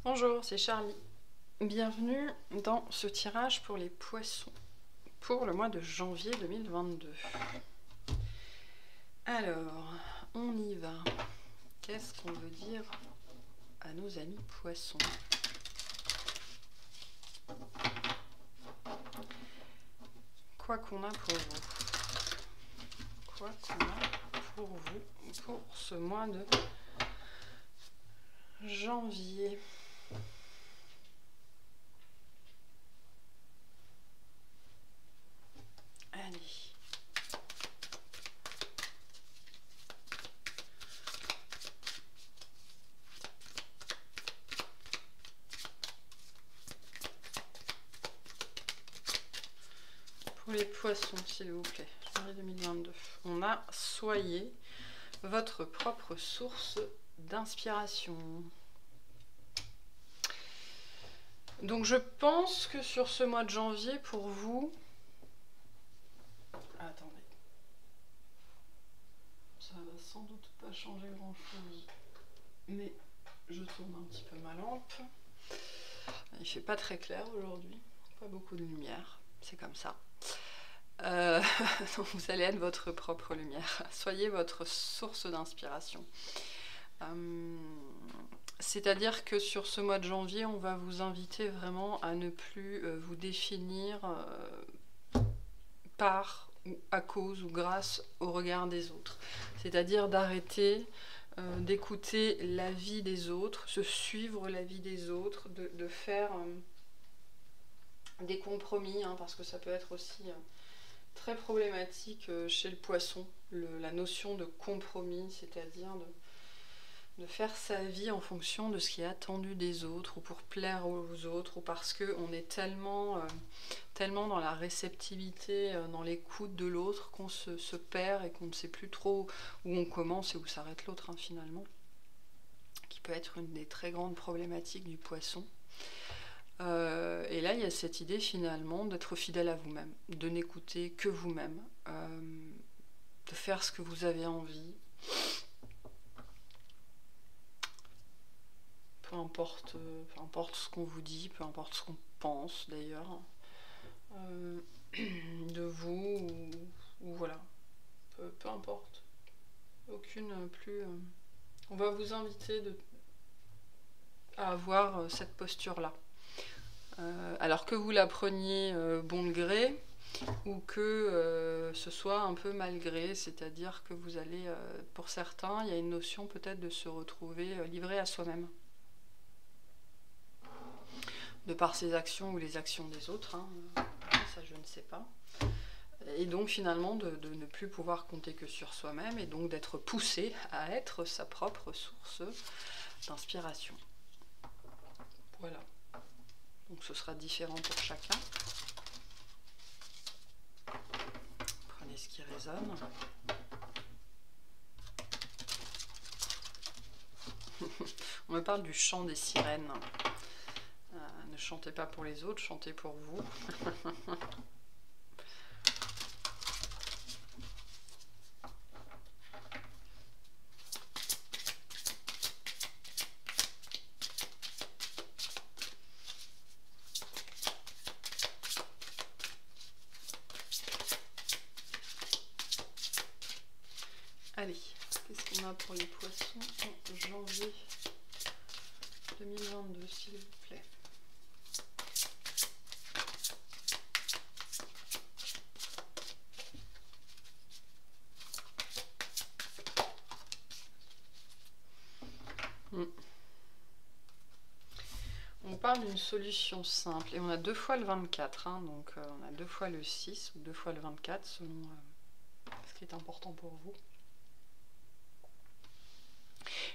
Bonjour, c'est Charlie. Bienvenue dans ce tirage pour les poissons pour le mois de janvier 2022. Alors, on y va. Qu'est-ce qu'on veut dire à nos amis poissons? Quoi qu'on a pour vous. Quoi qu'on a pour vous pour ce mois de janvier. Allez. Pour les poissons, s'il vous plaît, janvier 2022. On a soyez votre propre source d'inspiration. Donc je pense que sur ce mois de janvier, pour vous... Attendez. Ça va sans doute pas changer grand chose. Mais je tourne un petit peu ma lampe. Il fait pas très clair aujourd'hui. Pas beaucoup de lumière. C'est comme ça. Donc vous allez être votre propre lumière. Soyez votre source d'inspiration. C'est-à-dire que sur ce mois de janvier, on va vous inviter vraiment à ne plus vous définir par ou à cause ou grâce au regard des autres. C'est-à-dire d'arrêter d'écouter la vie des autres, se suivre la vie des autres, de faire des compromis, hein, parce que ça peut être aussi très problématique chez le poisson, la notion de compromis, c'est-à-dire de faire sa vie en fonction de ce qui est attendu des autres, ou pour plaire aux autres, ou parce qu'on est tellement dans la réceptivité, dans l'écoute de l'autre, qu'on se perd et qu'on ne sait plus trop où on commence et où s'arrête l'autre, hein, finalement, qui peut être une des très grandes problématiques du poisson. Et là, il y a cette idée finalement d'être fidèle à vous-même, de n'écouter que vous-même, de faire ce que vous avez envie, peu importe ce qu'on vous dit, peu importe ce qu'on pense d'ailleurs, de vous, ou voilà, peu importe, aucune plus... on va vous inviter à avoir cette posture-là. Alors que vous la preniez bon gré, ou que ce soit un peu malgré, c'est-à-dire que vous allez, pour certains, il y a une notion peut-être de se retrouver livré à soi-même, de par ses actions ou les actions des autres, hein. Ça je ne sais pas. Et donc finalement de ne plus pouvoir compter que sur soi-même, et donc d'être poussé à être sa propre source d'inspiration. Voilà. Donc ce sera différent pour chacun. Prenez ce qui résonne. On me parle du chant des sirènes. Ne chantez pas pour les autres, chantez pour vous. Allez, qu'est-ce qu'on a pour les poissons en janvier 2022, s'il vous plaît? On parle d'une solution simple, et on a 2 fois le 24, hein, donc on a 2 fois le 6 ou 2 fois le 24 selon ce qui est important pour vous.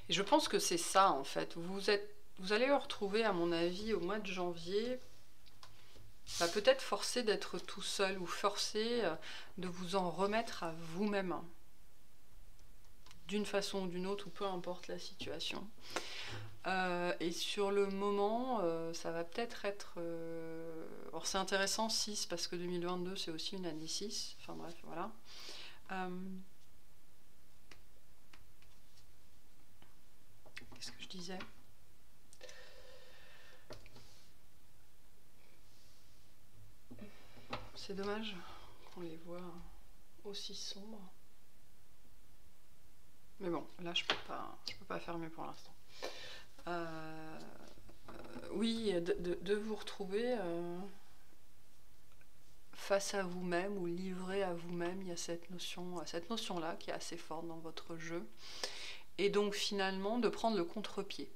Et je pense que c'est ça en fait, vous allez vous retrouver à mon avis au mois de janvier, peut-être forcé d'être tout seul, ou forcé de vous en remettre à vous-même, d'une façon ou d'une autre, ou peu importe la situation. Et sur le moment, ça va peut-être être... alors c'est intéressant 6, parce que 2022 c'est aussi une année 6, enfin bref, voilà. Qu'est-ce que je disais? C'est dommage qu'on les voit aussi sombres. Mais bon, là je peux pas faire mieux pour l'instant. Oui, de vous retrouver face à vous-même ou livré à vous-même, il y a cette notion-là qui est assez forte dans votre jeu. Et donc finalement de prendre le contre-pied.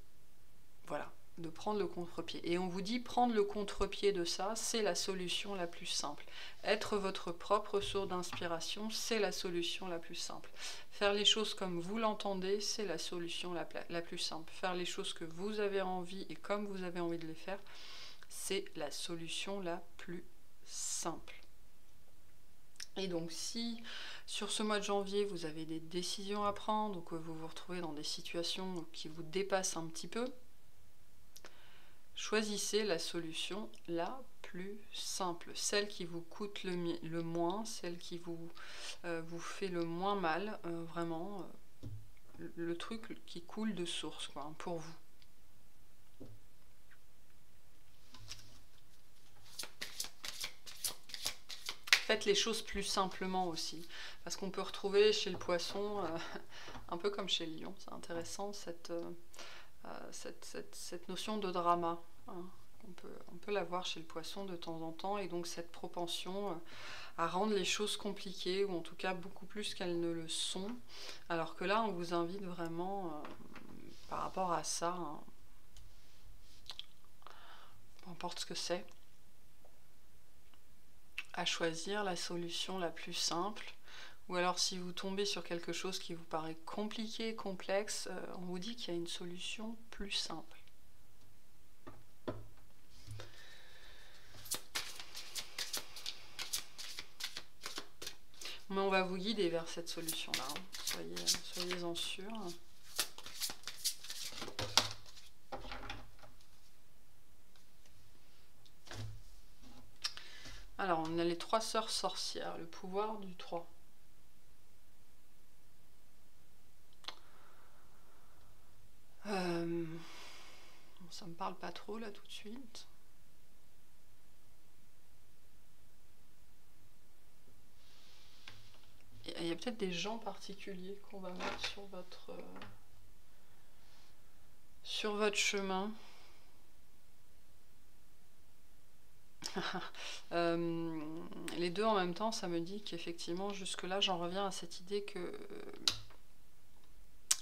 Voilà, de prendre le contre-pied. Et on vous dit prendre le contre-pied de ça, c'est la solution la plus simple. Être votre propre source d'inspiration, c'est la solution la plus simple. Faire les choses comme vous l'entendez, c'est la solution la plus simple. Faire les choses que vous avez envie et comme vous avez envie de les faire, c'est la solution la plus simple. Et donc si sur ce mois de janvier vous avez des décisions à prendre ou que vous vous retrouvez dans des situations qui vous dépassent un petit peu, choisissez la solution la plus simple, celle qui vous coûte le moins, celle qui vous fait le moins mal, vraiment le truc qui coule de source quoi, pour vous. Faites les choses plus simplement aussi, parce qu'on peut retrouver chez le poisson, un peu comme chez le lion, c'est intéressant cette notion de drama. Hein. On peut la voir chez le poisson de temps en temps, et donc cette propension à rendre les choses compliquées, ou en tout cas beaucoup plus qu'elles ne le sont, alors que là on vous invite vraiment par rapport à ça, hein, peu importe ce que c'est, à choisir la solution la plus simple. Ou alors si vous tombez sur quelque chose qui vous paraît compliqué, complexe, on vous dit qu'il y a une solution plus simple. Mais on va vous guider vers cette solution-là, hein. Soyez-en sûrs. Alors, on a les 3 sœurs sorcières, le pouvoir du 3. Ça me parle pas trop là tout de suite. Il y a peut-être des gens particuliers qu'on va mettre sur votre chemin. Les deux en même temps, ça me dit qu'effectivement, jusque-là, j'en reviens à cette idée que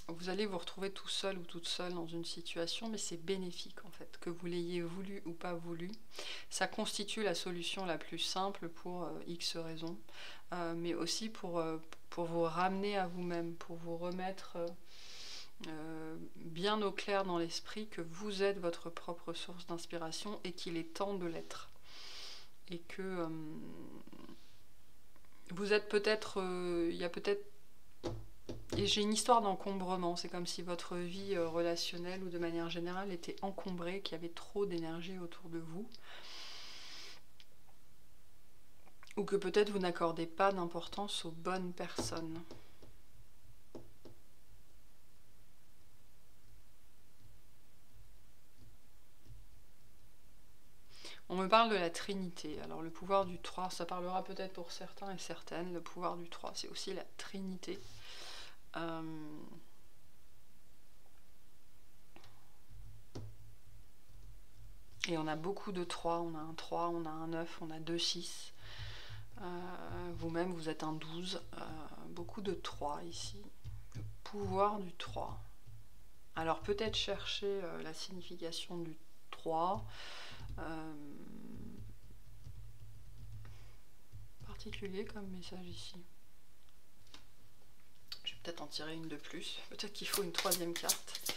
vous allez vous retrouver tout seul ou toute seule dans une situation, mais c'est bénéfique en fait, que vous l'ayez voulu ou pas voulu. Ça constitue la solution la plus simple pour X raisons, mais aussi pour vous ramener à vous-même, pour vous remettre bien au clair dans l'esprit que vous êtes votre propre source d'inspiration et qu'il est temps de l'être. Et que vous êtes peut-être, il y a peut-être, et j'ai une histoire d'encombrement, c'est comme si votre vie relationnelle ou de manière générale était encombrée, qu'il y avait trop d'énergie autour de vous, ou que peut-être vous n'accordez pas d'importance aux bonnes personnes. On me parle de la Trinité. Alors le pouvoir du 3, ça parlera peut-être pour certains et certaines. Le pouvoir du 3, c'est aussi la Trinité. Et on a beaucoup de 3. On a un 3, on a un 9, on a 2 6. Vous-même, vous êtes un 12. Beaucoup de 3 ici. Le pouvoir du 3. Alors peut-être chercher la signification du 3. Particulier comme message ici. Je vais peut-être en tirer une de plus. Peut-être qu'il faut une 3e carte.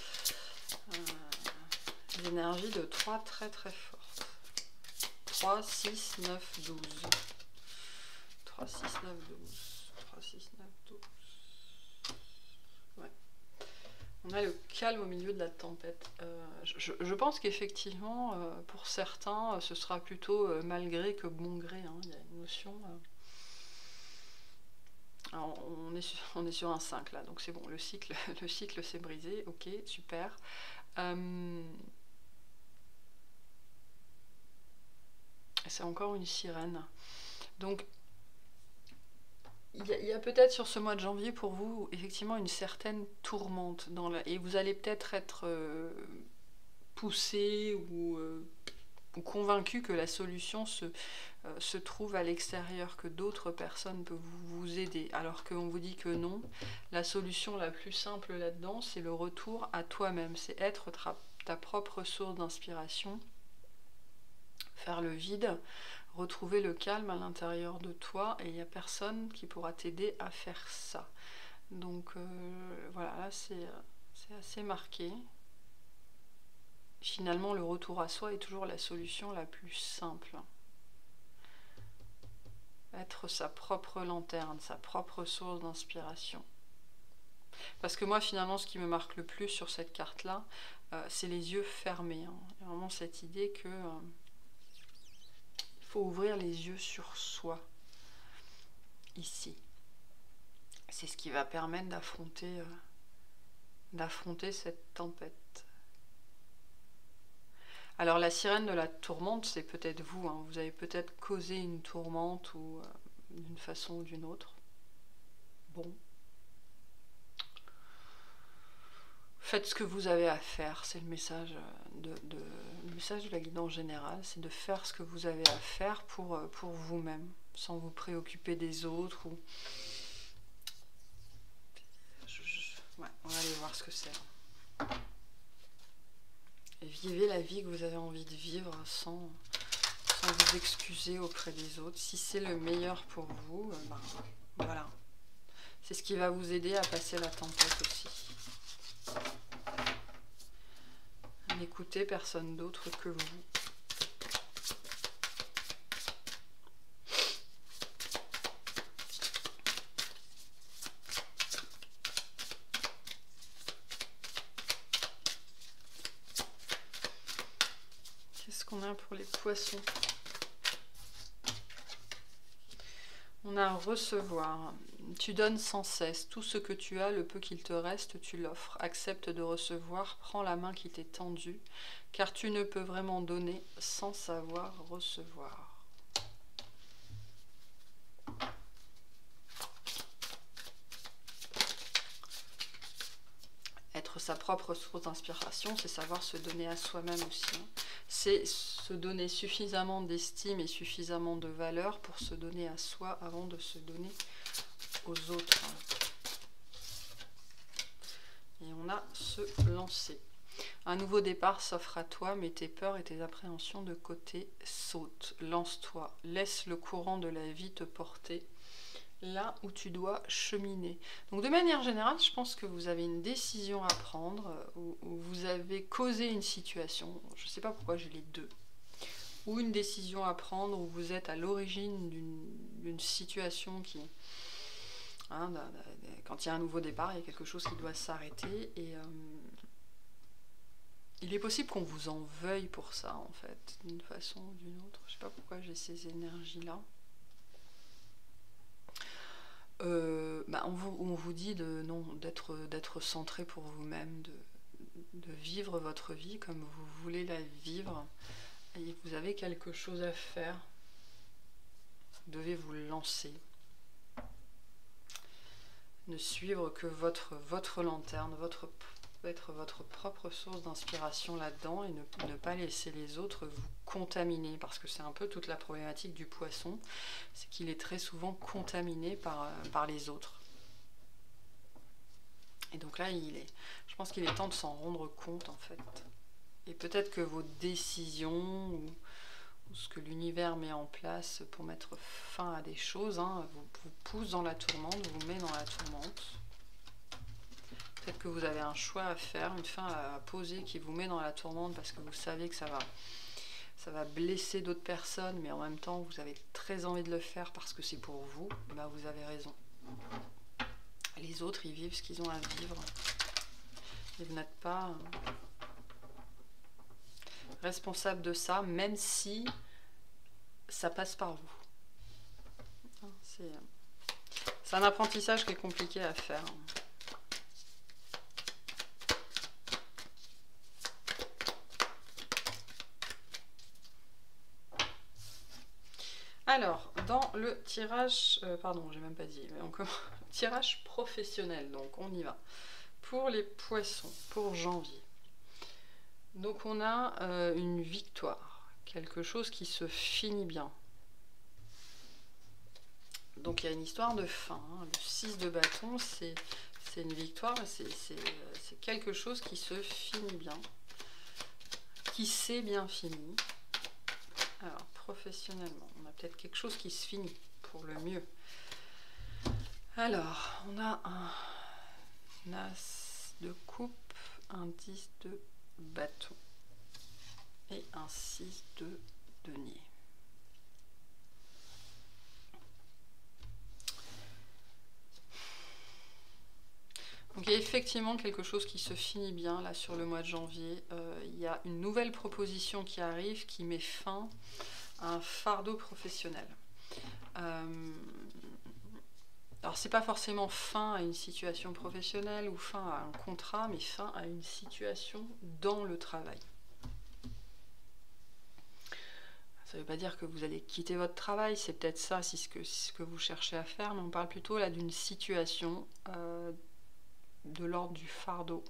L'énergie de 3 très très forte. 3, 6, 9, 12. 3, 6, 9, 12. 3, 6, 9, 12. Ouais. On a le calme au milieu de la tempête. Je pense qu'effectivement, pour certains, ce sera plutôt malgré que bon gré. Hein. Il y a une notion... Alors, on est sur un 5 là, donc c'est bon, le cycle s'est brisé, ok, super. C'est encore une sirène. Donc, il y a peut-être sur ce mois de janvier pour vous, effectivement, une certaine tourmente. Et vous allez peut-être être poussé ou convaincu que la solution se trouve à l'extérieur, que d'autres personnes peuvent vous aider, alors qu'on vous dit que non. La solution la plus simple là-dedans, c'est le retour à toi-même, c'est être ta propre source d'inspiration, faire le vide, retrouver le calme à l'intérieur de toi, et il n'y a personne qui pourra t'aider à faire ça. Donc voilà, là c'est assez marqué. Finalement, le retour à soi est toujours la solution la plus simple. Être sa propre lanterne, sa propre source d'inspiration. Parce que moi, finalement, ce qui me marque le plus sur cette carte-là, c'est les yeux fermés. Hein. Il y a vraiment cette idée que il faut ouvrir les yeux sur soi, ici. C'est ce qui va permettre d'affronter cette tempête. Alors la sirène de la tourmente, c'est peut-être vous. Hein. Vous avez peut-être causé une tourmente ou d'une façon ou d'une autre. Bon. Faites ce que vous avez à faire. C'est le message le message de la guidance générale. C'est de faire ce que vous avez à faire pour vous-même, sans vous préoccuper des autres. Ou... Ouais, on va aller voir ce que c'est. Et vivez la vie que vous avez envie de vivre sans vous excuser auprès des autres. Si c'est le meilleur pour vous, ben, voilà. C'est ce qui va vous aider à passer la tempête aussi. N'écoutez personne d'autre que vous. Qu'est-ce qu'on a pour les poissons? On a recevoir. Tu donnes sans cesse. Tout ce que tu as, le peu qu'il te reste, tu l'offres. Accepte de recevoir. Prends la main qui t'est tendue. Car tu ne peux vraiment donner sans savoir recevoir. Être sa propre source d'inspiration, c'est savoir se donner à soi-même aussi. C'est se donner suffisamment d'estime et suffisamment de valeur pour se donner à soi avant de se donner aux autres. Et on a se lancer. Un nouveau départ s'offre à toi, mets tes peurs et tes appréhensions de côté, saute, lance-toi, laisse le courant de la vie te porter là où tu dois cheminer. Donc de manière générale, je pense que vous avez une décision à prendre, ou vous avez causé une situation, je ne sais pas pourquoi j'ai les deux, ou une décision à prendre où vous êtes à l'origine d'une situation qui... Hein, quand il y a un nouveau départ, il y a quelque chose qui doit s'arrêter, et il est possible qu'on vous en veuille pour ça, en fait, d'une façon ou d'une autre. Je ne sais pas pourquoi j'ai ces énergies-là. On vous dit d'être centré pour vous-même, de vivre votre vie comme vous voulez la vivre. Et vous avez quelque chose à faire. Vous devez vous lancer. Ne suivre que votre lanterne, être votre propre source d'inspiration là-dedans, et ne pas laisser les autres vous contaminer, parce que c'est un peu toute la problématique du poisson, c'est qu'il est très souvent contaminé par les autres. Et donc là, je pense qu'il est temps de s'en rendre compte, en fait. Et peut-être que vos décisions ou ce que l'univers met en place pour mettre fin à des choses, hein, vous pousse dans la tourmente, vous met dans la tourmente. Peut-être que vous avez un choix à faire, une fin à poser qui vous met dans la tourmente parce que vous savez que ça va blesser d'autres personnes, mais en même temps vous avez très envie de le faire parce que c'est pour vous. Ben, vous avez raison. Les autres, ils vivent ce qu'ils ont à vivre. Et vous n'êtes pas responsable de ça, même si ça passe par vous. C'est un apprentissage qui est compliqué à faire. Alors, dans le tirage, pardon, j'ai même pas dit, mais on commence, tirage professionnel, donc on y va. Pour les poissons, pour janvier. Donc on a une victoire, quelque chose qui se finit bien. Donc il y a une histoire de fin, hein. Le 6 de bâton, c'est une victoire, c'est quelque chose qui se finit bien, qui s'est bien fini. Alors professionnellement, on a peut-être quelque chose qui se finit pour le mieux. Alors, on a un as de coupe, un 10 de bâton et un 6 de denier. Donc il y a effectivement quelque chose qui se finit bien là sur le mois de janvier. Il y a une nouvelle proposition qui arrive qui met fin à un fardeau professionnel. Alors c'est pas forcément fin à une situation professionnelle ou fin à un contrat, mais fin à une situation dans le travail. Ça ne veut pas dire que vous allez quitter votre travail, c'est peut-être ça, c'est ce que vous cherchez à faire, mais on parle plutôt là d'une situation de l'ordre du fardeau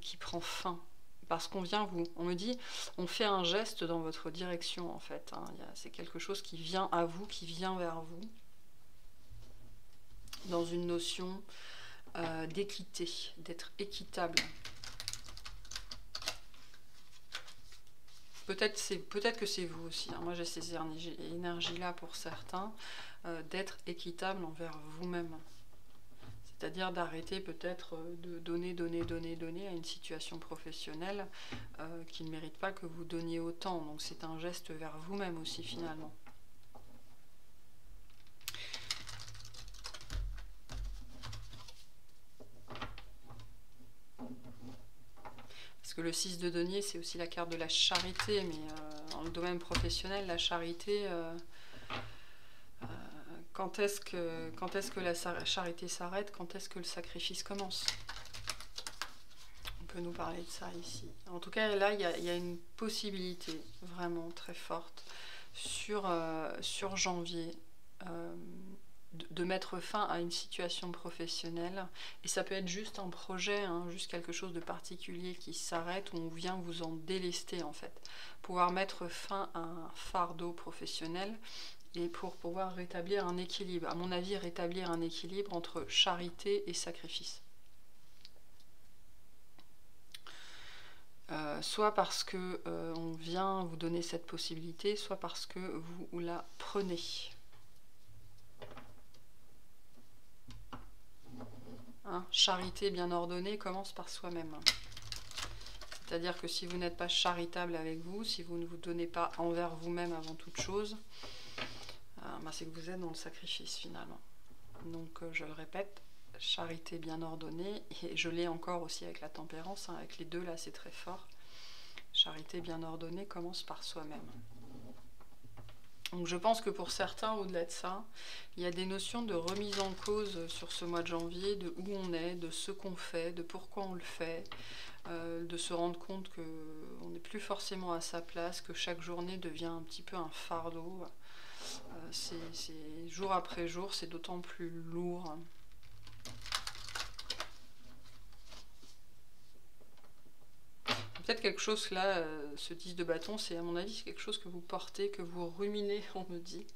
qui prend fin. Parce qu'on vient on me dit, on fait un geste dans votre direction en fait. Hein. C'est quelque chose qui vient à vous, qui vient vers vous. Dans une notion d'équité, d'être équitable. Peut-être que c'est vous aussi. Hein. Moi, j'ai ces énergies-là pour certains, d'être équitable envers vous-même. C'est-à-dire d'arrêter peut-être de donner à une situation professionnelle qui ne mérite pas que vous donniez autant. Donc c'est un geste vers vous-même aussi finalement. Parce que le 6 de denier, c'est aussi la carte de la charité, mais dans le domaine professionnel, la charité, quand est-ce que la charité s'arrête, quand est-ce que le sacrifice commence? On peut nous parler de ça ici. En tout cas, là, il y a une possibilité vraiment très forte sur janvier de mettre fin à une situation professionnelle. Et ça peut être juste un projet, hein, juste quelque chose de particulier qui s'arrête, où on vient vous en délester en fait. Pouvoir mettre fin à un fardeau professionnel et pour pouvoir rétablir un équilibre. À mon avis, rétablir un équilibre entre charité et sacrifice. Soit parce que on vient vous donner cette possibilité, soit parce que vous la prenez. Hein, charité bien ordonnée commence par soi-même. C'est-à-dire que si vous n'êtes pas charitable avec vous, si vous ne vous donnez pas envers vous-même avant toute chose, c'est que vous êtes dans le sacrifice finalement. Donc je le répète, charité bien ordonnée, et je l'ai encore aussi avec la tempérance, hein, avec les deux là c'est très fort. Charité bien ordonnée commence par soi-même. Donc je pense que pour certains, au-delà de ça, il y a des notions de remise en cause sur ce mois de janvier, de où on est, de ce qu'on fait, de pourquoi on le fait, de se rendre compte qu'on n'est plus forcément à sa place, que chaque journée devient un petit peu un fardeau. C'est jour après jour, c'est d'autant plus lourd. Peut-être quelque chose là, ce 10 de bâton, c'est à mon avis c'est quelque chose que vous portez, que vous ruminez, on me dit,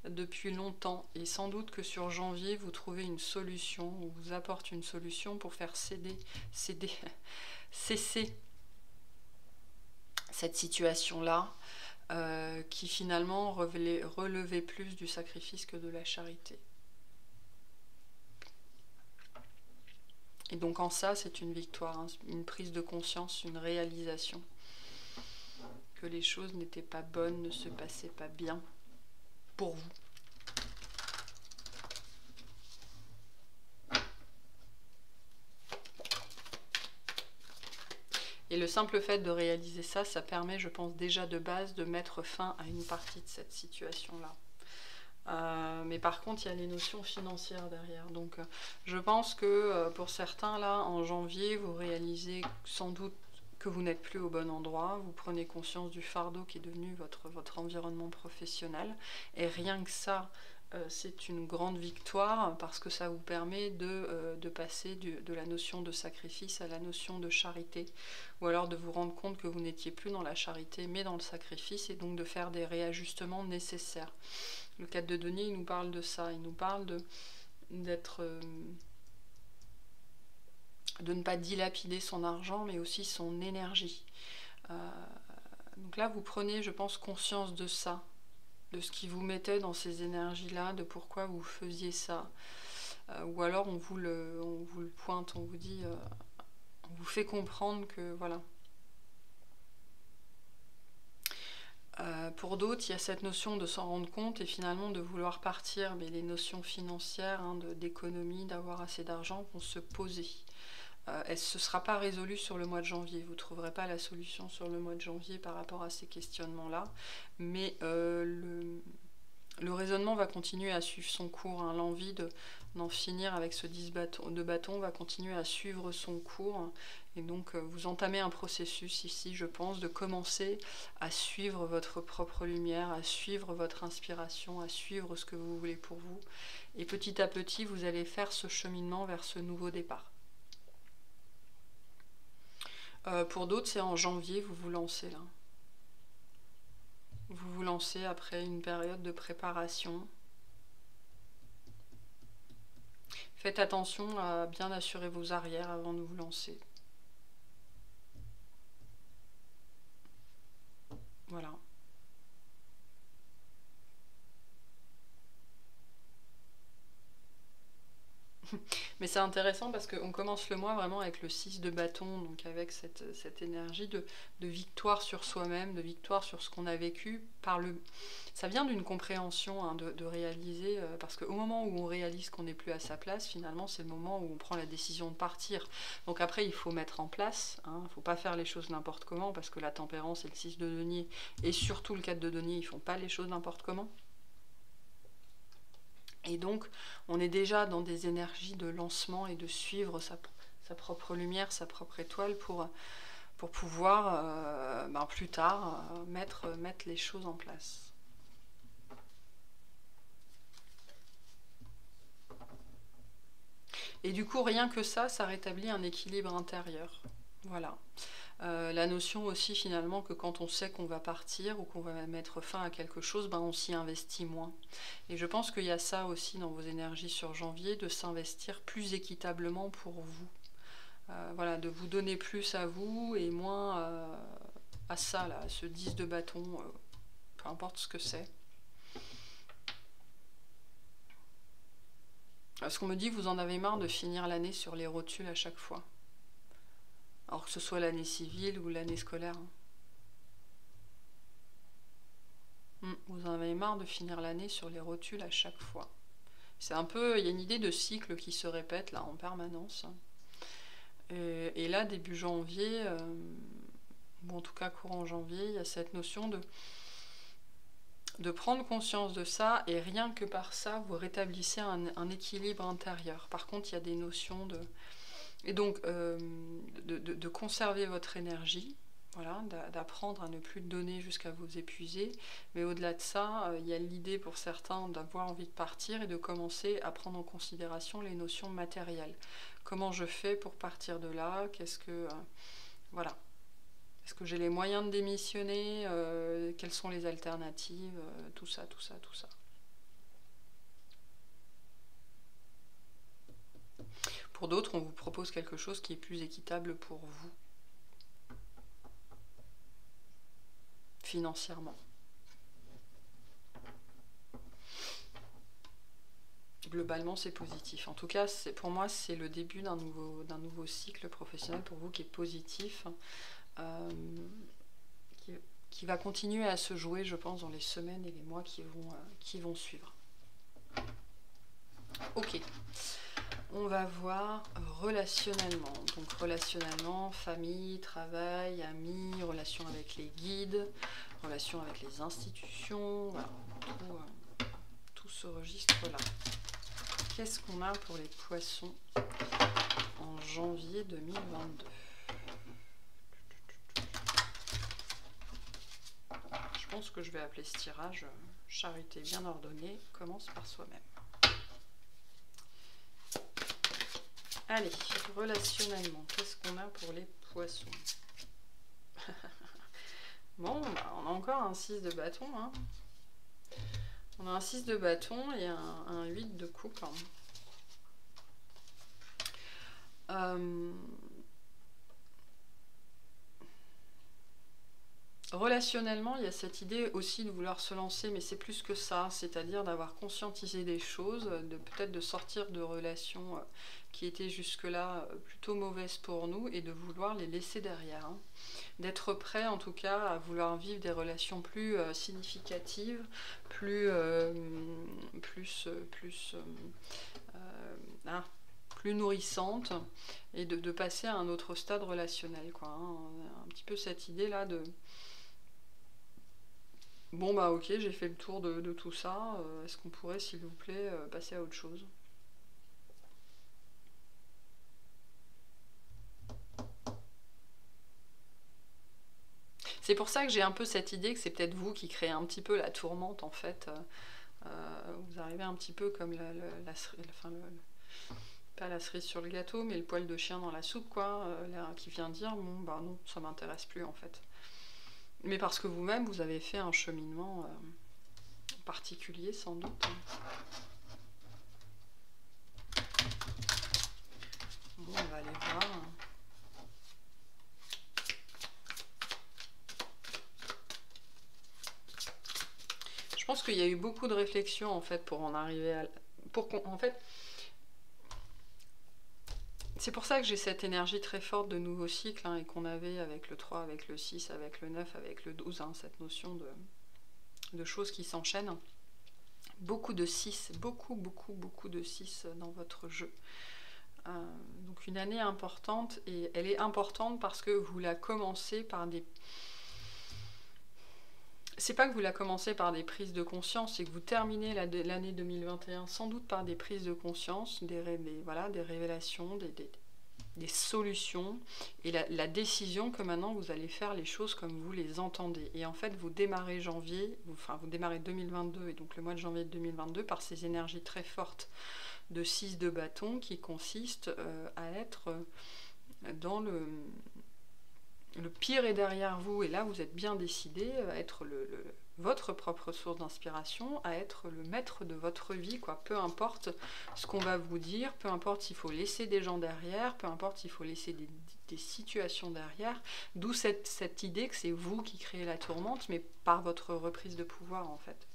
depuis longtemps. Et sans doute que sur janvier, vous trouvez une solution, on vous apporte une solution pour faire cesser cette situation-là, qui finalement relevait plus du sacrifice que de la charité. Et donc en ça, c'est une victoire, hein, une prise de conscience, une réalisation que les choses n'étaient pas bonnes, ne se passaient pas bien pour vous. Et le simple fait de réaliser ça, ça permet, je pense, déjà de base de mettre fin à une partie de cette situation-là. Mais par contre, il y a les notions financières derrière. Donc, je pense que pour certains, là, en janvier, vous réalisez sans doute que vous n'êtes plus au bon endroit, vous prenez conscience du fardeau qui est devenu votre environnement professionnel, et rien que ça, c'est une grande victoire, parce que ça vous permet de passer de la notion de sacrifice à la notion de charité, ou alors de vous rendre compte que vous n'étiez plus dans la charité mais dans le sacrifice, et donc de faire des réajustements nécessaires. Le 4 de denier, il nous parle de ça, il nous parle de ne pas dilapider son argent, mais aussi son énergie. Donc là, vous prenez, je pense, conscience de ça, de ce qui vous mettait dans ces énergies-là, de pourquoi vous faisiez ça. Ou alors on vous le pointe, on vous dit, on vous fait comprendre que voilà. Pour d'autres, il y a cette notion de s'en rendre compte et finalement de vouloir partir, mais les notions financières, hein, d'économie, d'avoir assez d'argent vont se poser. Ce ne sera pas résolu sur le mois de janvier, vous ne trouverez pas la solution sur le mois de janvier par rapport à ces questionnements-là, mais le raisonnement va continuer à suivre son cours, hein. L'envie d'en finir avec ce 10 de bâton va continuer à suivre son cours, et donc vous entamez un processus ici, je pense, de commencer à suivre votre propre lumière, à suivre votre inspiration, à suivre ce que vous voulez pour vous, et petit à petit vous allez faire ce cheminement vers ce nouveau départ. Pour d'autres, c'est en janvier, vous vous lancez là. Vous vous lancez après une période de préparation. Faites attention à bien assurer vos arrières avant de vous lancer. Voilà. Mais c'est intéressant parce qu'on commence le mois vraiment avec le 6 de bâton, donc avec cette énergie de victoire sur soi-même, de victoire sur ce qu'on a vécu. Ça vient d'une compréhension, hein, de réaliser, parce qu'au moment où on réalise qu'on n'est plus à sa place, finalement c'est le moment où on prend la décision de partir. Donc après il faut mettre en place, hein, il ne faut pas faire les choses n'importe comment, parce que la tempérance et le 6 de denier, et surtout le 4 de denier, ils ne font pas les choses n'importe comment. Et donc, on est déjà dans des énergies de lancement et de suivre sa propre lumière, sa propre étoile pour pouvoir, plus tard, mettre les choses en place. Et du coup, rien que ça rétablit un équilibre intérieur. Voilà. La notion aussi finalement que quand on sait qu'on va partir ou qu'on va mettre fin à quelque chose, on s'y investit moins. Et je pense qu'il y a ça aussi dans vos énergies sur janvier, de s'investir plus équitablement pour vous. Voilà, de vous donner plus à vous et moins à ça, là, à ce 10 de bâton, peu importe ce que c'est. Parce qu'on me dit que vous en avez marre de finir l'année sur les rotules à chaque fois. Alors que ce soit l'année civile ou l'année scolaire. Vous en avez marre de finir l'année sur les rotules à chaque fois. C'est un peu, il y a une idée de cycle qui se répète là en permanence. Et là, début janvier, ou en tout cas courant janvier, il y a cette notion de prendre conscience de ça, et rien que par ça, vous rétablissez un équilibre intérieur. Par contre, il y a des notions de... Et donc, de conserver votre énergie, voilà, d'apprendre à ne plus donner jusqu'à vous épuiser. Mais au-delà de ça, il y a l'idée pour certains d'avoir envie de partir et de commencer à prendre en considération les notions matérielles. Comment je fais pour partir de là? Qu'est-ce que... voilà. Est-ce que j'ai les moyens de démissionner? Quelles sont les alternatives? Tout ça, tout ça, tout ça. Pour d'autres, on vous propose quelque chose qui est plus équitable pour vous, financièrement. Globalement, c'est positif. En tout cas, pour moi, c'est le début d'un nouveau cycle professionnel pour vous qui est positif, qui va continuer à se jouer, je pense, dans les semaines et les mois qui vont suivre. Ok. On va voir relationnellement. Donc relationnellement, famille, travail, amis, relation avec les guides, relation avec les institutions, voilà, tout ce registre-là. Qu'est-ce qu'on a pour les poissons en janvier 2022? pense que je vais appeler ce tirage Charité bien ordonnée commence par soi-même. Allez, relationnellement, qu'est-ce qu'on a pour les poissons? Bon, bah, on a encore un 6 de bâton. Hein. On a un 6 de bâton et un 8 de coupe. Relationnellement, il y a cette idée aussi de vouloir se lancer, mais c'est plus que ça, c'est-à-dire d'avoir conscientisé des choses, peut-être de sortir de relations qui étaient jusque-là plutôt mauvaises pour nous et de vouloir les laisser derrière. Hein. D'être prêt en tout cas à vouloir vivre des relations plus significatives, plus nourrissantes et de passer à un autre stade relationnel. Quoi, hein. Un petit peu cette idée-là de... Bon bah ok, j'ai fait le tour de tout ça, est-ce qu'on pourrait s'il vous plaît passer à autre chose? C'est pour ça que j'ai un peu cette idée que c'est peut-être vous qui créez un petit peu la tourmente en fait. Vous arrivez un petit peu comme pas la cerise sur le gâteau, mais le poil de chien dans la soupe, quoi, qui vient dire bon bah non, ça m'intéresse plus en fait. Mais parce que vous-même vous avez fait un cheminement particulier sans doute. Bon, on va aller voir. Je pense qu'il y a eu beaucoup de réflexions en fait pour en arriver à... En fait, c'est pour ça que j'ai cette énergie très forte de nouveau cycle hein, et qu'on avait avec le 3, avec le 6, avec le 9, avec le 12, hein, cette notion de choses qui s'enchaînent. Beaucoup de 6, beaucoup de 6 dans votre jeu. Donc une année importante, et elle est importante parce que vous la commencez par des... C'est pas que vous la commencez par des prises de conscience, c'est que vous terminez l'année 2021 sans doute par des prises de conscience, des révélations, des solutions, et la décision que maintenant vous allez faire les choses comme vous les entendez. Et en fait, vous démarrez janvier, vous démarrez 2022, et donc le mois de janvier 2022, par ces énergies très fortes de 6 de bâton qui consistent à être dans le pire est derrière vous, et là vous êtes bien décidé à être votre propre source d'inspiration, à être le maître de votre vie, quoi. Peu importe ce qu'on va vous dire, peu importe s'il faut laisser des gens derrière, peu importe s'il faut laisser des situations derrière, d'où cette idée que c'est vous qui créez la tourmente, mais par votre reprise de pouvoir en fait.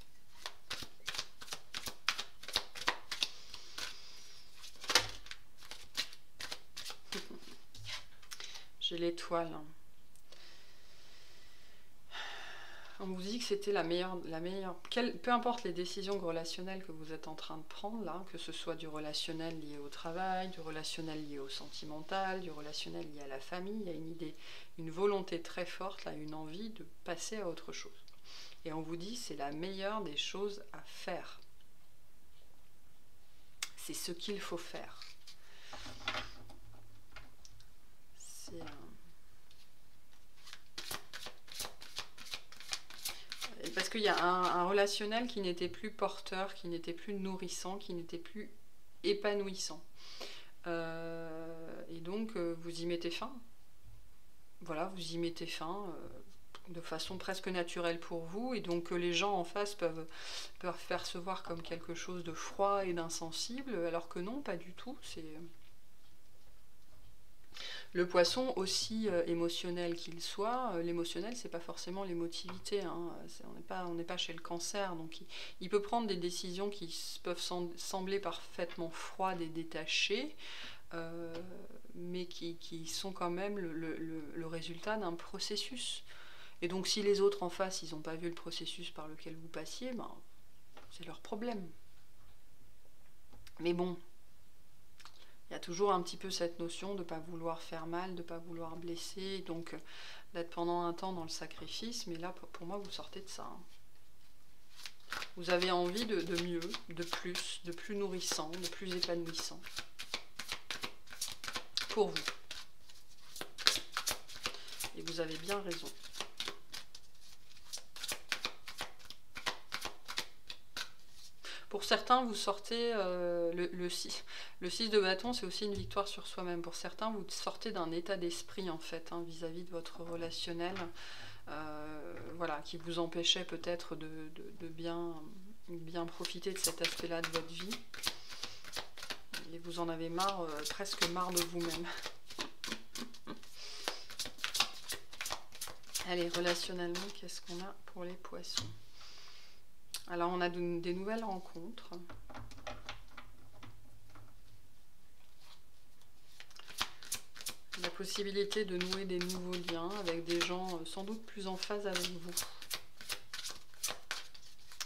J'ai l'étoile. On vous dit que c'était la meilleure peu importe les décisions relationnelles que vous êtes en train de prendre là, que ce soit du relationnel lié au travail, du relationnel lié au sentimental, du relationnel lié à la famille, il y a une idée, une volonté très forte là, une envie de passer à autre chose. Et on vous dit c'est la meilleure des choses à faire. C'est ce qu'il faut faire. C'est parce qu'il y a un relationnel qui n'était plus porteur, qui n'était plus nourrissant, qui n'était plus épanouissant. Et donc, vous y mettez fin. Voilà, vous y mettez fin de façon presque naturelle pour vous. Et donc, les gens en face peuvent percevoir comme quelque chose de froid et d'insensible, alors que non, pas du tout. C'est... Le poisson, aussi émotionnel qu'il soit, l'émotionnel, c'est pas forcément l'émotivité. Hein. On n'est pas chez le cancer. Donc, il peut prendre des décisions qui peuvent sembler parfaitement froides et détachées, mais qui sont quand même le résultat d'un processus. Et donc, si les autres en face, ils n'ont pas vu le processus par lequel vous passiez, ben, c'est leur problème. Mais bon... Il y a toujours un petit peu cette notion de ne pas vouloir faire mal, de ne pas vouloir blesser, donc d'être pendant un temps dans le sacrifice, mais là, pour moi, vous sortez de ça. Hein. Vous avez envie de mieux, de plus nourrissant, de plus épanouissant. Pour vous. Et vous avez bien raison. Pour certains, vous sortez le 6 de bâton, c'est aussi une victoire sur soi-même. Pour certains, vous sortez d'un état d'esprit en fait, hein, vis-à-vis de votre relationnel, voilà, qui vous empêchait peut-être de bien profiter de cet aspect-là de votre vie. Et vous en avez marre, presque marre de vous-même. Allez, relationnellement, qu'est-ce qu'on a pour les poissons? Alors, on a des nouvelles rencontres. La possibilité de nouer des nouveaux liens avec des gens sans doute plus en phase avec vous.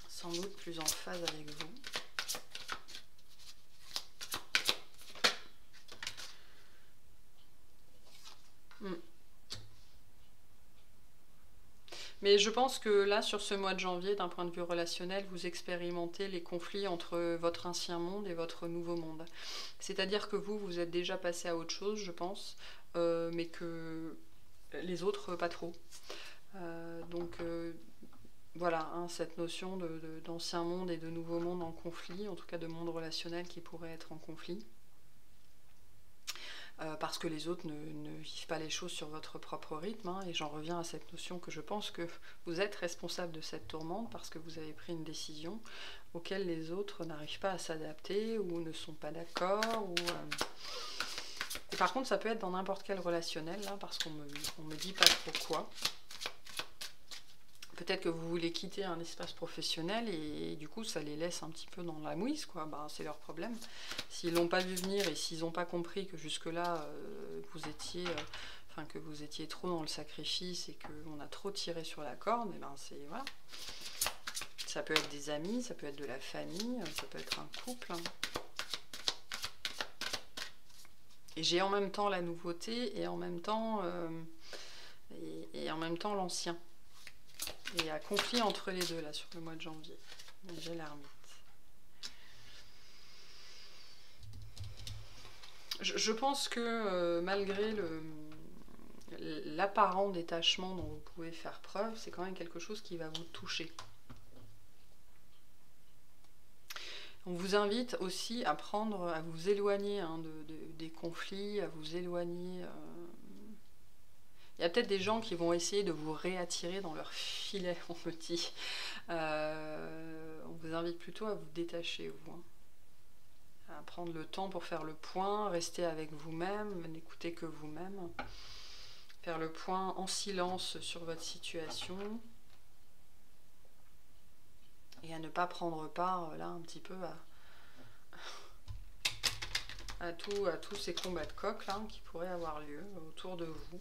Sans doute plus en phase avec vous. Mais je pense que là, sur ce mois de janvier, d'un point de vue relationnel, vous expérimentez les conflits entre votre ancien monde et votre nouveau monde. C'est-à-dire que vous êtes déjà passé à autre chose, je pense, mais que les autres, pas trop. Voilà, hein, cette notion d'ancien monde et de nouveau monde en conflit, en tout cas de monde relationnel qui pourrait être en conflit. Parce que les autres ne vivent pas les choses sur votre propre rythme, hein, et j'en reviens à cette notion que je pense que vous êtes responsable de cette tourmente parce que vous avez pris une décision auquel les autres n'arrivent pas à s'adapter ou ne sont pas d'accord. Et par contre, ça peut être dans n'importe quel relationnel, là, parce qu'on me dit pas trop quoi. Peut-être que vous voulez quitter un espace professionnel et du coup ça les laisse un petit peu dans la mouise, quoi. Ben, c'est leur problème. S'ils l'ont pas vu venir et s'ils n'ont pas compris que jusque-là que vous étiez trop dans le sacrifice et qu'on a trop tiré sur la corde, et ben c'est voilà. Ça peut être des amis, ça peut être de la famille, ça peut être un couple. Et j'ai en même temps la nouveauté et en même temps l'ancien. Et il y a conflit entre les deux là sur le mois de janvier. J'ai l'ermite. Je pense que malgré l'apparent détachement dont vous pouvez faire preuve, c'est quand même quelque chose qui va vous toucher. On vous invite aussi à vous éloigner hein, des conflits, à vous éloigner. Il y a peut-être des gens qui vont essayer de vous réattirer dans leur filet, on me dit. On vous invite plutôt à vous détacher, vous. Hein. À prendre le temps pour faire le point, rester avec vous-même, n'écouter que vous-même. Faire le point en silence sur votre situation. Et à ne pas prendre part, là, un petit peu à tous ces combats de coq là, qui pourraient avoir lieu autour de vous.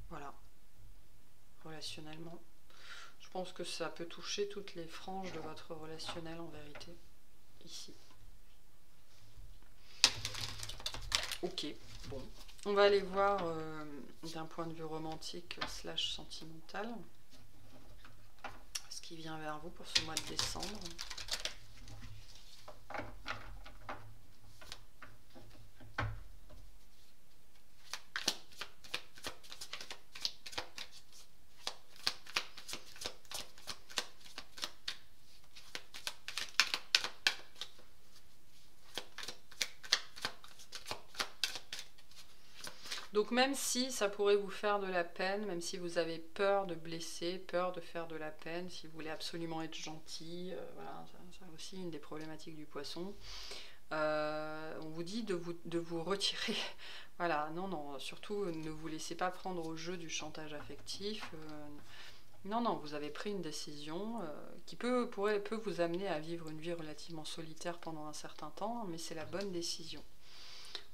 Voilà, relationnellement. Je pense que ça peut toucher toutes les franges de votre relationnel en vérité, ici. Ok, bon. On va aller voir d'un point de vue romantique / sentimental ce qui vient vers vous pour ce mois de décembre. Donc même si ça pourrait vous faire de la peine, même si vous avez peur de blesser, peur de faire de la peine, si vous voulez absolument être gentil, voilà, c'est aussi une des problématiques du poisson. On vous dit de vous retirer. Voilà, non, surtout ne vous laissez pas prendre au jeu du chantage affectif. Non, vous avez pris une décision qui peut vous amener à vivre une vie relativement solitaire pendant un certain temps, mais c'est la bonne décision.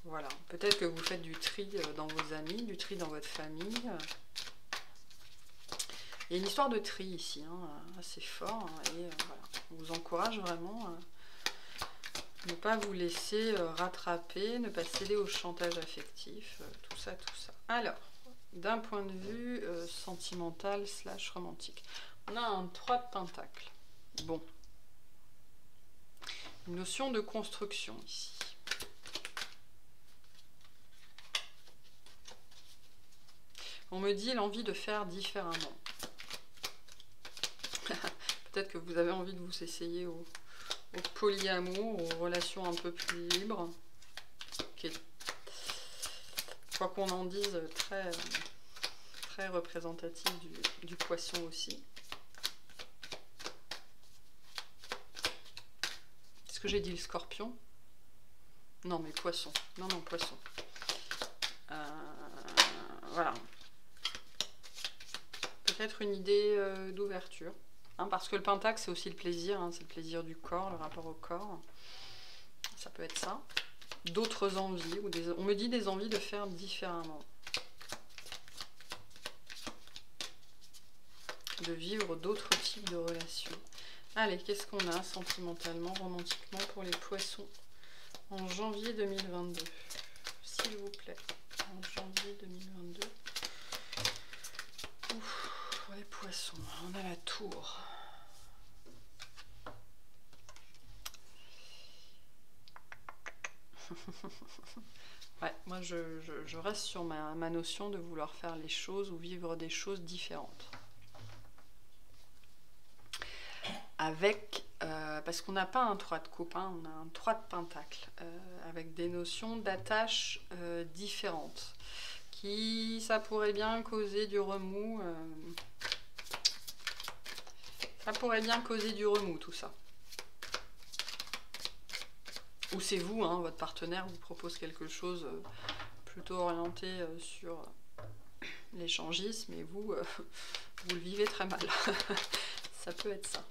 Voilà, peut-être que vous faites du tri dans vos amis, du tri dans votre famille. Il y a une histoire de tri ici, hein, assez fort, hein, et voilà, on vous encourage vraiment à ne pas vous laisser rattraper, ne pas céder au chantage affectif, tout ça. Alors, d'un point de vue sentimental / romantique, on a un 3 de pentacles. Bon, une notion de construction ici. On me dit l'envie de faire différemment. peut-être que vous avez envie de vous essayer au polyamour, aux relations un peu plus libres, qui est, quoi qu'on en dise, très, très représentatif du poisson aussi. Est-ce que j'ai dit le scorpion? Non, mais poisson. Non, non, poisson. Voilà. Peut-être une idée d'ouverture. Hein, parce que le pentacle, c'est aussi le plaisir. Hein, c'est le plaisir du corps, le rapport au corps. Ça peut être ça. D'autres envies. Ou on me dit des envies de faire différemment. De vivre d'autres types de relations. Allez, qu'est-ce qu'on a sentimentalement, romantiquement pour les poissons en janvier 2022? S'il vous plaît. En janvier 2022. Ouf, pour les poissons, on a la tour. Ouais, moi je reste sur ma notion de vouloir faire les choses ou vivre des choses différentes. Avec, parce qu'on n'a pas un 3 de coupe, hein, on a un 3 de pentacle, avec des notions d'attache différentes, qui, ça pourrait bien causer du remous, tout ça. Ou c'est vous, hein, votre partenaire vous propose quelque chose plutôt orienté sur l'échangisme, et vous, vous le vivez très mal. Ça peut être ça.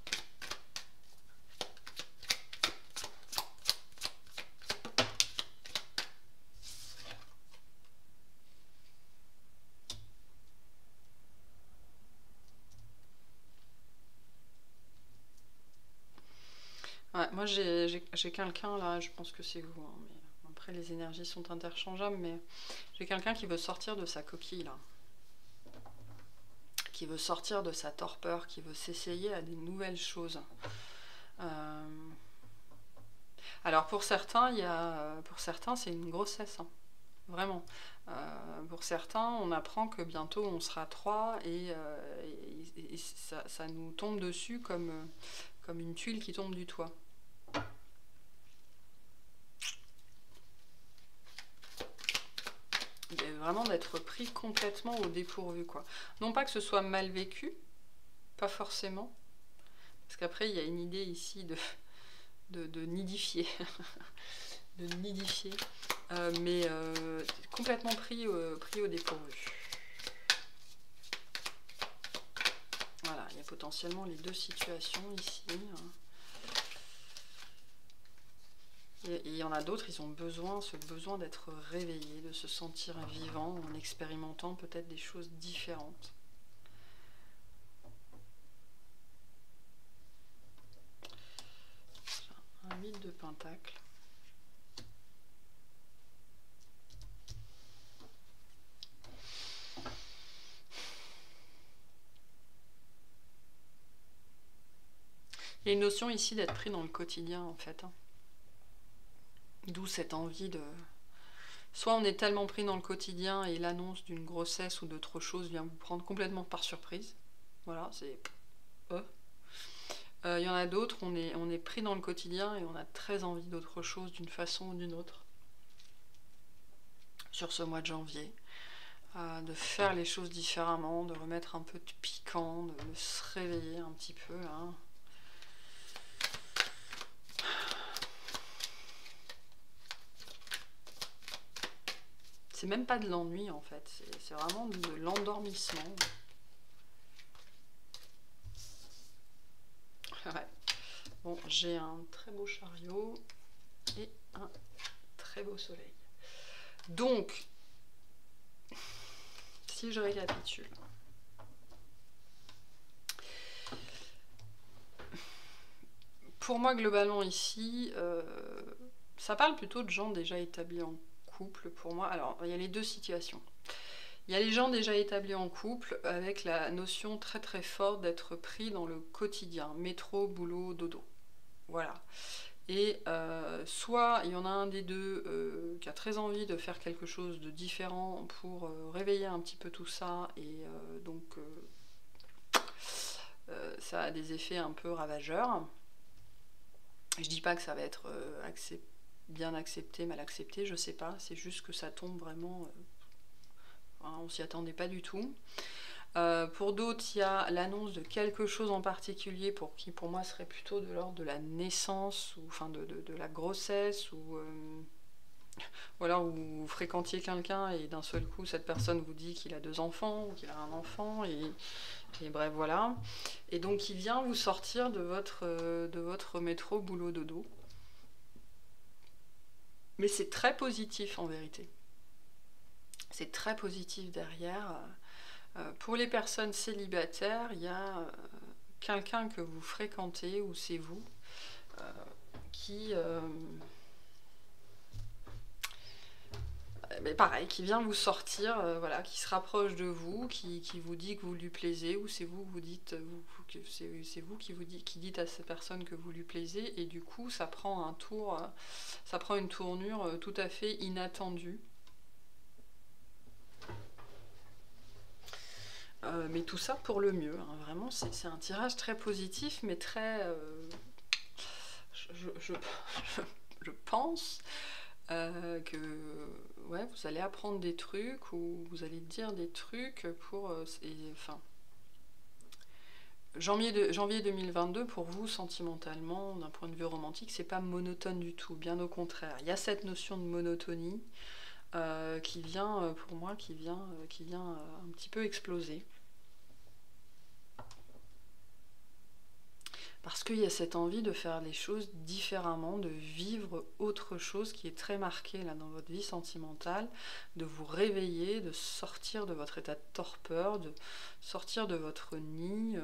Ouais, moi j'ai quelqu'un là, je pense que c'est vous, hein, mais après les énergies sont interchangeables, mais j'ai quelqu'un qui veut sortir de sa coquille là, qui veut sortir de sa torpeur, qui veut s'essayer à des nouvelles choses. Alors pour certains, c'est une grossesse, hein, vraiment. Pour certains, on apprend que bientôt on sera 3 et ça nous tombe dessus comme une tuile qui tombe du toit. Vraiment d'être pris complètement au dépourvu, quoi. Non pas que ce soit mal vécu, pas forcément, parce qu'après il y a une idée ici de nidifier, de nidifier, mais complètement pris au dépourvu. Voilà, il y a potentiellement les deux situations ici. Et il y en a d'autres, ils ont ce besoin d'être réveillés, de se sentir vivants en expérimentant peut-être des choses différentes. Un 8 de pentacle. Il y a une notion ici d'être pris dans le quotidien en fait. Hein. D'où cette envie de... Soit on est tellement pris dans le quotidien et l'annonce d'une grossesse ou d'autre chose vient vous prendre complètement par surprise. Voilà, c'est... Il y en a d'autres, on est pris dans le quotidien et on a très envie d'autre chose d'une façon ou d'une autre. Sur ce mois de janvier. De faire les choses différemment, de remettre un peu de piquant, de se réveiller un petit peu là. C'est même pas de l'ennui en fait, c'est vraiment de l'endormissement. Ouais. Bon, j'ai un très beau chariot et un très beau soleil. Donc, si je récapitule. Pour moi, globalement ici, ça parle plutôt de gens déjà établis en couple pour moi. Alors, il y a les deux situations. Il y a les gens déjà établis en couple avec la notion très très forte d'être pris dans le quotidien, métro, boulot, dodo. Voilà. Et soit il y en a un des deux qui a très envie de faire quelque chose de différent pour réveiller un petit peu tout ça et donc ça a des effets un peu ravageurs. Je dis pas que ça va être bien accepté, mal accepté, je sais pas, c'est juste que ça tombe vraiment, on s'y attendait pas du tout. Pour d'autres, il y a l'annonce de quelque chose en particulier qui pour moi serait plutôt de l'ordre de la naissance, ou enfin de la grossesse, ou alors vous fréquentiez quelqu'un et d'un seul coup cette personne vous dit qu'il a 2 enfants ou qu'il a un enfant, et bref voilà. Et donc il vient vous sortir de votre métro boulot dodo. Mais c'est très positif en vérité. C'est très positif derrière. Pour les personnes célibataires, il y a quelqu'un que vous fréquentez, ou c'est vous, qui... mais pareil, qui vient vous sortir, voilà, qui se rapproche de vous, qui vous dit que vous lui plaisez, ou c'est vous que vous dites, c'est vous qui dites à cette personne que vous lui plaisez, et du coup ça prend un tour, ça prend une tournure tout à fait inattendue. Mais tout ça pour le mieux, hein. Vraiment c'est un tirage très positif, mais très... je pense que ouais, vous allez apprendre des trucs, ou vous allez dire des trucs pour... enfin, janvier 2022, pour vous, sentimentalement, d'un point de vue romantique, c'est pas monotone du tout, bien au contraire. Il y a cette notion de monotonie qui vient, pour moi, qui vient un petit peu exploser. Parce qu'il y a cette envie de faire les choses différemment, de vivre autre chose qui est très marquée là dans votre vie sentimentale, de vous réveiller, de sortir de votre état de torpeur, de sortir de votre nid,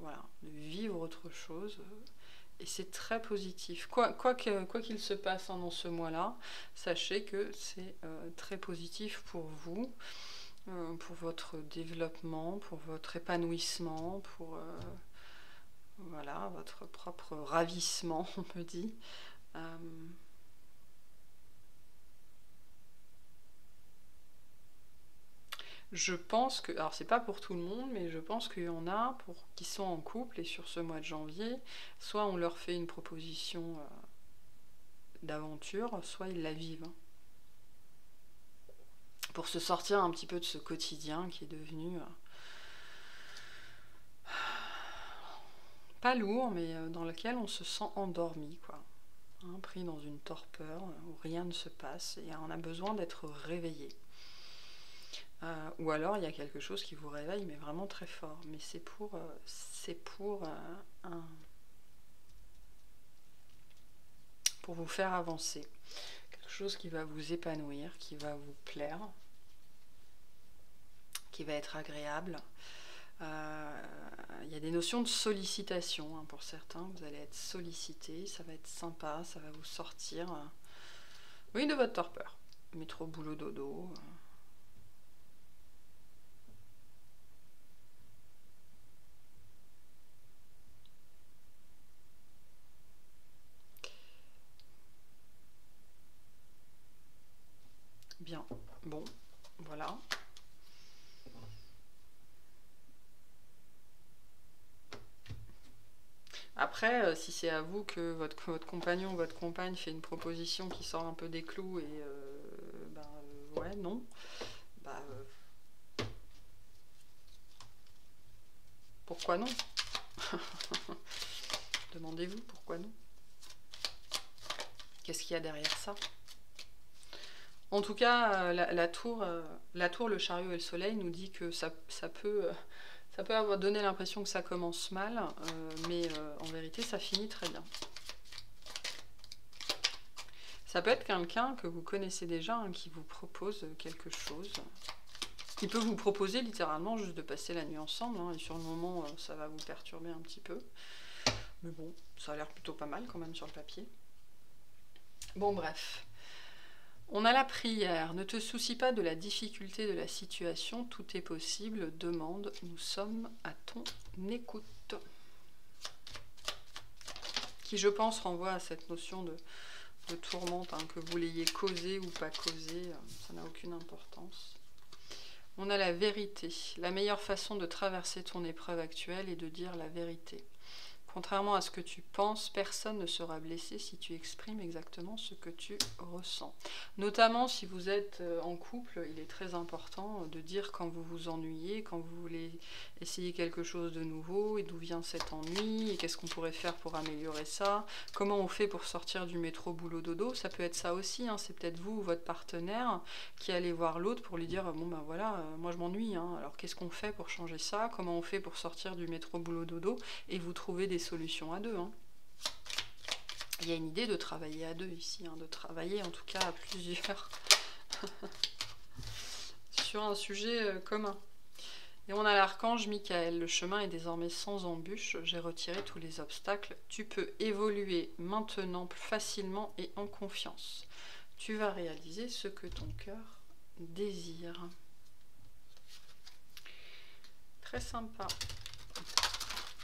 voilà, de vivre autre chose. Et c'est très positif. Quoi qu'il se passe dans ce mois-là, sachez que c'est très positif pour vous, pour votre développement, pour votre épanouissement, pour... voilà, votre propre ravissement, on me dit. Je pense que, alors c'est pas pour tout le monde, mais je pense qu'il y en a qui sont en couple, et sur ce mois de janvier, soit on leur fait une proposition d'aventure, soit ils la vivent. Pour se sortir un petit peu de ce quotidien qui est devenu... pas lourd, mais dans lequel on se sent endormi, quoi. Hein, pris dans une torpeur où rien ne se passe, et on a besoin d'être réveillé. Ou alors il y a quelque chose qui vous réveille, mais vraiment très fort. Mais c'est pour vous faire avancer. Quelque chose qui va vous épanouir, qui va vous plaire, qui va être agréable. Il y a des notions de sollicitation, hein, pour certains. Vous allez être sollicité, ça va être sympa, ça va vous sortir oui, de votre torpeur. Métro, boulot, dodo. Bien, bon, voilà. Après, si c'est à vous que votre compagnon ou votre compagne fait une proposition qui sort un peu des clous, et ouais, non, pourquoi non? Demandez-vous pourquoi non? Qu'est-ce qu'il y a derrière ça? En tout cas, la tour, le chariot et le soleil nous dit que ça peut avoir donné l'impression que ça commence mal, mais en vérité, ça finit très bien. Ça peut être quelqu'un que vous connaissez déjà, hein, qui vous propose quelque chose. Il peut vous proposer littéralement juste de passer la nuit ensemble, hein, et sur le moment, ça va vous perturber un petit peu. Mais bon, ça a l'air plutôt pas mal quand même sur le papier. Bon, bref. On a la prière. Ne te soucie pas de la difficulté de la situation, tout est possible. Demande, nous sommes à ton écoute. Qui, je pense, renvoie à cette notion de tourmente, hein, que vous l'ayez causé ou pas causé, ça n'a aucune importance. On a la vérité. La meilleure façon de traverser ton épreuve actuelle est de dire la vérité. Contrairement à ce que tu penses, personne ne sera blessé si tu exprimes exactement ce que tu ressens. Notamment si vous êtes en couple, il est très important de dire quand vous vous ennuyez, quand vous voulez essayer quelque chose de nouveau, et d'où vient cet ennui, et qu'est-ce qu'on pourrait faire pour améliorer ça, comment on fait pour sortir du métro boulot dodo. Ça peut être ça aussi, hein. C'est peut-être vous ou votre partenaire qui allez voir l'autre pour lui dire bon ben voilà, moi je m'ennuie, hein. Alors qu'est-ce qu'on fait pour changer ça, comment on fait pour sortir du métro boulot dodo, et vous trouvez des solutions à deux, hein. Il y a une idée de travailler à deux ici, hein, de travailler en tout cas à plusieurs sur un sujet commun. Et on a l'archange Michael. Le chemin est désormais sans embûche. J'ai retiré tous les obstacles. Tu peux évoluer maintenant plus facilement et en confiance. Tu vas réaliser ce que ton cœur désire. Très sympa.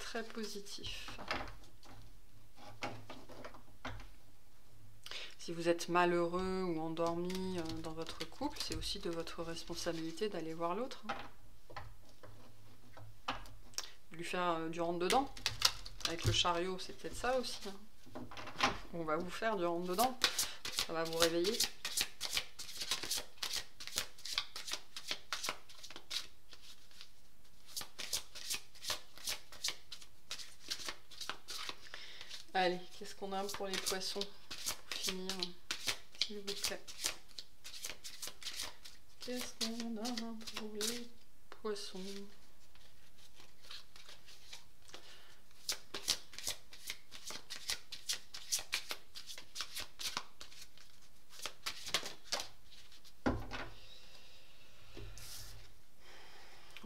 Très positif. Si vous êtes malheureux ou endormi dans votre couple, c'est aussi de votre responsabilité d'aller voir l'autre. Lui faire du rentre-dedans. Avec le chariot, c'est peut-être ça aussi. Hein. On va vous faire du rentre-dedans. Ça va vous réveiller. Allez, qu'est-ce qu'on a pour les poissons pour finir, s'il vous plaît? Qu'est-ce qu'on a pour les poissons?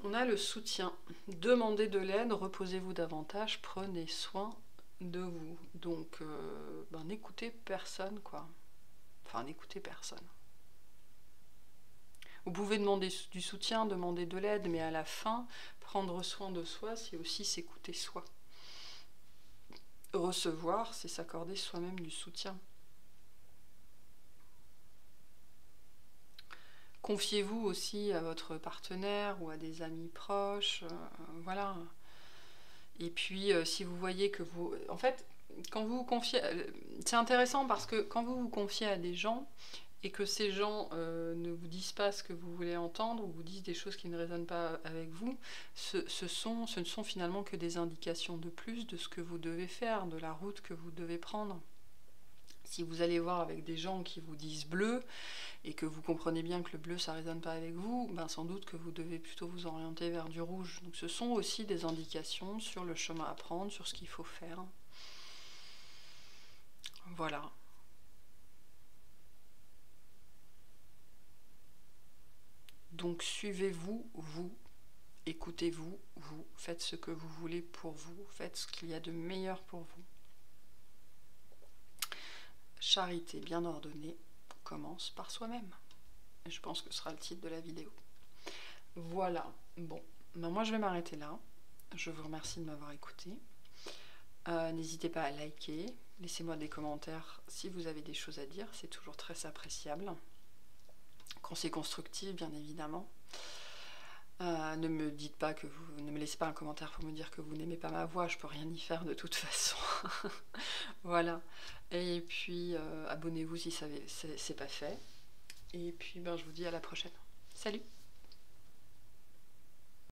On a le soutien. Demandez de l'aide, reposez-vous davantage, prenez soin de vous. Donc, n'écoutez personne, quoi. Enfin, n'écoutez personne. Vous pouvez demander du soutien, demander de l'aide, mais à la fin, prendre soin de soi, c'est aussi s'écouter soi. Recevoir, c'est s'accorder soi-même du soutien. Confiez-vous aussi à votre partenaire ou à des amis proches, voilà. Et puis, si vous voyez que vous... En fait, quand vous vous confiez... c'est intéressant parce que quand vous vous confiez à des gens et que ces gens ne vous disent pas ce que vous voulez entendre ou vous disent des choses qui ne résonnent pas avec vous, ce ne sont finalement que des indications de plus de ce que vous devez faire, de la route que vous devez prendre. Si vous allez voir avec des gens qui vous disent bleu et que vous comprenez bien que le bleu ça ne résonne pas avec vous, ben sans doute que vous devez plutôt vous orienter vers du rouge. Donc ce sont aussi des indications sur le chemin à prendre, sur ce qu'il faut faire. Voilà. Donc suivez-vous, vous, écoutez-vous, vous, faites ce que vous voulez pour vous, faites ce qu'il y a de meilleur pour vous. Charité bien ordonnée commence par soi-même. Je pense que ce sera le titre de la vidéo. Voilà, bon, ben moi je vais m'arrêter là. Je vous remercie de m'avoir écouté. N'hésitez pas à liker, laissez-moi des commentaires si vous avez des choses à dire, c'est toujours très appréciable. Quand c'est constructif, bien évidemment. Ne me dites pas que vous... Ne me laissez pas un commentaire pour me dire que vous n'aimez pas ma voix, je peux rien y faire de toute façon. Voilà. Et puis, abonnez-vous si c'est pas fait. Et puis, je vous dis à la prochaine. Salut!